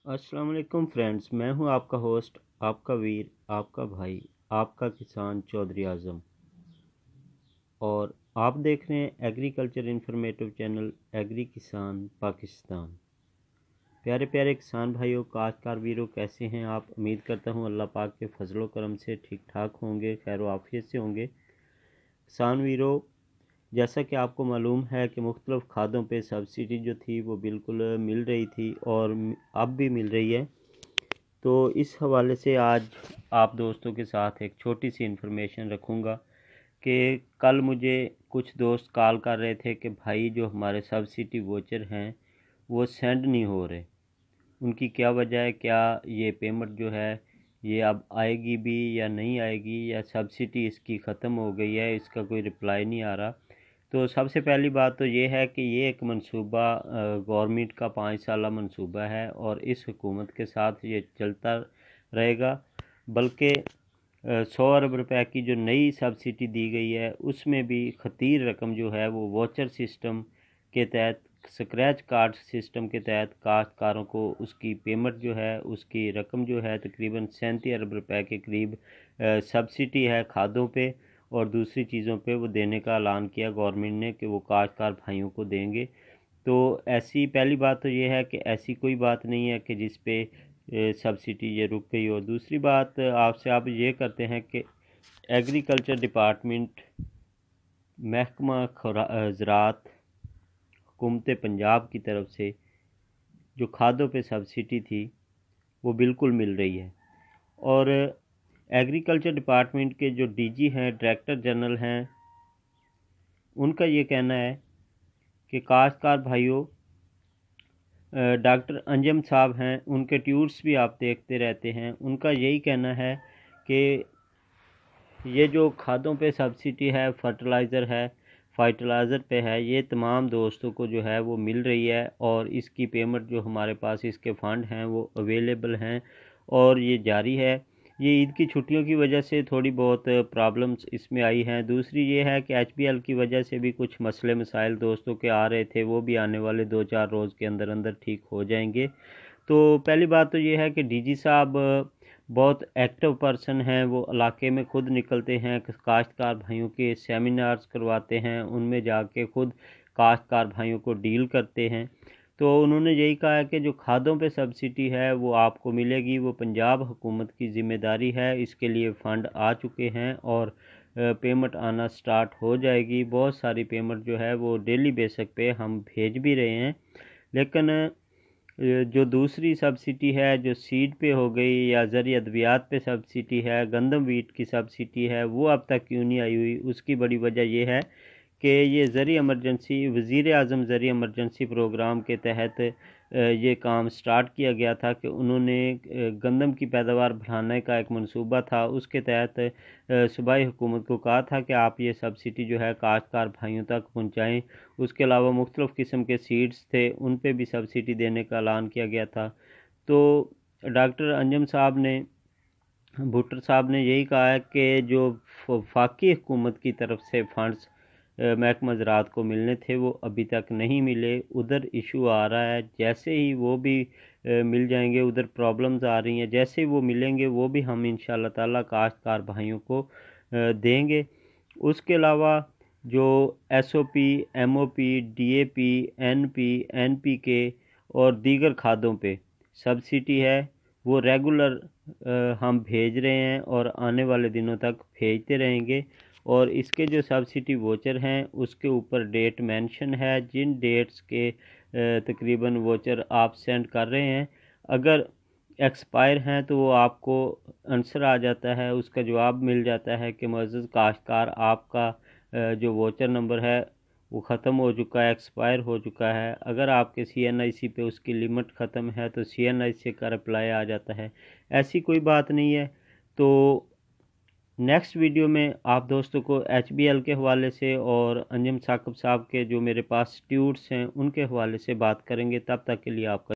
अस्सलाम वालेकुम फ्रेंड्स, मैं हूं आपका होस्ट, आपका वीर, आपका भाई, आपका किसान चौधरी आज़म। और आप देख रहे हैं एग्रीकल्चर इन्फॉर्मेटिव चैनल एग्री किसान पाकिस्तान। प्यारे प्यारे किसान भाइयों, काश्तकार वीरों, कैसे हैं आप? उम्मीद करता हूं अल्लाह पाक के फजलो करम से ठीक ठाक होंगे, खैर आफियत से होंगे। किसान वीरों, जैसा कि आपको मालूम है कि मुख्तलिफ़ खादों पे सब्सिडी जो थी वो बिल्कुल मिल रही थी और अब भी मिल रही है। तो इस हवाले से आज आप दोस्तों के साथ एक छोटी सी इन्फॉर्मेशन रखूँगा कि कल मुझे कुछ दोस्त कॉल कर रहे थे कि भाई जो हमारे सब्सिडी वोचर हैं वो सेंड नहीं हो रहे। उनकी क्या वजह है, क्या ये पेमेंट जो है ये अब आएगी भी या नहीं आएगी, या सब्सिडी इसकी ख़त्म हो गई है, इसका कोई रिप्लाई नहीं आ रहा। तो सबसे पहली बात तो ये है कि ये एक मंसूबा गवर्नमेंट का 5 साला मंसूबा है और इस हुकूमत के साथ ये चलता रहेगा। बल्कि 100 अरब रुपए की जो नई सब्सिडी दी गई है उसमें भी खतीर रकम जो है वो वोचर सिस्टम के तहत, स्क्रैच कार्ड सिस्टम के तहत काश्तकारों को उसकी पेमेंट जो है, उसकी रकम जो है तकरीबन 37 अरब रुपए के करीब सब्सिडी है खादों पे और दूसरी चीज़ों पे वो देने का ऐलान किया गवर्नमेंट ने कि वो काश्तकार भाइयों को देंगे। तो ऐसी पहली बात तो ये है कि ऐसी कोई बात नहीं है कि जिस पे सब्सिडी ये रुक गई। और दूसरी बात आपसे आप ये करते हैं कि एग्रीकल्चर डिपार्टमेंट, महकमा ज़राअत, हुकूमत पंजाब की तरफ से जो खादों पे सब्सिडी थी वो बिल्कुल मिल रही है। और एग्रीकल्चर डिपार्टमेंट के जो डीजी हैं, डायरेक्टर जनरल हैं, उनका ये कहना है कि काश्तकार भाइयों, डॉक्टर अंजम साहब हैं, उनके ट्यूट्स भी आप देखते रहते हैं, उनका यही कहना है कि ये जो खादों पे सब्सिडी है, फर्टिलाइज़र पे है, ये तमाम दोस्तों को जो है वो मिल रही है और इसकी पेमेंट जो हमारे पास इसके फ़ंड हैं वो अवेलेबल हैं और ये जारी है। ये ईद की छुट्टियों की वजह से थोड़ी बहुत प्रॉब्लम्स इसमें आई हैं। दूसरी ये है कि एचबीएल की वजह से भी कुछ मसले मसाइल दोस्तों के आ रहे थे, वो भी आने वाले 2-4 रोज़ के अंदर अंदर ठीक हो जाएंगे। तो पहली बात तो ये है कि डीजी साहब बहुत एक्टिव पर्सन हैं, वो इलाके में खुद निकलते हैं, काश्तकार भाइयों के सेमिनार्स करवाते हैं, उनमें जाके खुद काश्तकार भाइयों को डील करते हैं। तो उन्होंने यही कहा है कि जो खादों पे सब्सिडी है वो आपको मिलेगी, वो पंजाब हुकूमत की ज़िम्मेदारी है, इसके लिए फ़ंड आ चुके हैं और पेमेंट आना स्टार्ट हो जाएगी। बहुत सारी पेमेंट जो है वो डेली बेसिस पे हम भेज भी रहे हैं। लेकिन जो दूसरी सब्सिडी है, जो सीड पे हो गई या ज़रिए अद्वियात पे सब्सिडी है, गंदम वीट की सब्सिडी है, वो अब तक क्यों नहीं आई हुई? उसकी बड़ी वजह ये है कि ये ज़रिए इमरजेंसी, वज़ीर आज़म ज़रिए इमरजेंसी प्रोग्राम के तहत ये काम स्टार्ट किया गया था कि उन्होंने गंदम की पैदावार बढ़ाने का एक मंसूबा था, उसके तहत सूबाई हुकूमत को कहा था कि आप ये सब्सिडी जो है काश्तकार भाइयों तक पहुँचाएँ। उसके अलावा मुख्तलिफ़ किस्म के सीड्स थे, उन पे भी सब्सिडी देने का ऐलान किया गया था। तो डॉक्टर अंजम साहब ने, भुट्टर साहब ने यही कहा है कि जो वफाकी हुकूमत की तरफ से फ़ंड्स महकमा ज़राअत को मिलने थे वो अभी तक नहीं मिले, उधर इशू आ रहा है। जैसे ही वो भी मिल जाएंगे, उधर प्रॉब्लम्स आ रही हैं, जैसे ही वो मिलेंगे वो भी हम इंशाअल्लाह ताला काश्तकार भाइयों को देंगे। उसके अलावा जो SOP, MOP, DAP, NP, NPK और दीगर खादों पे सब्सिडी है वो रेगुलर हम भेज रहे हैं और आने वाले दिनों तक भेजते रहेंगे। और इसके जो सब्सिडी वोचर हैं उसके ऊपर डेट मेंशन है, जिन डेट्स के तकरीबन वोचर आप सेंड कर रहे हैं, अगर एक्सपायर हैं तो वो आपको आंसर आ जाता है, उसका जवाब मिल जाता है कि मुअज़्ज़ज़ काश्तकार, आपका जो वोचर नंबर है वो ख़त्म हो चुका है, एक्सपायर हो चुका है। अगर आपके सीएनआईसी पे उसकी लिमिट ख़त्म है तो सीएनआईसी का रिप्लाई आ जाता है। ऐसी कोई बात नहीं है। तो नेक्स्ट वीडियो में आप दोस्तों को एचबीएल के हवाले से और अंजम साकिब साहब के जो मेरे पास ट्यूट्स हैं उनके हवाले से बात करेंगे। तब तक के लिए आपका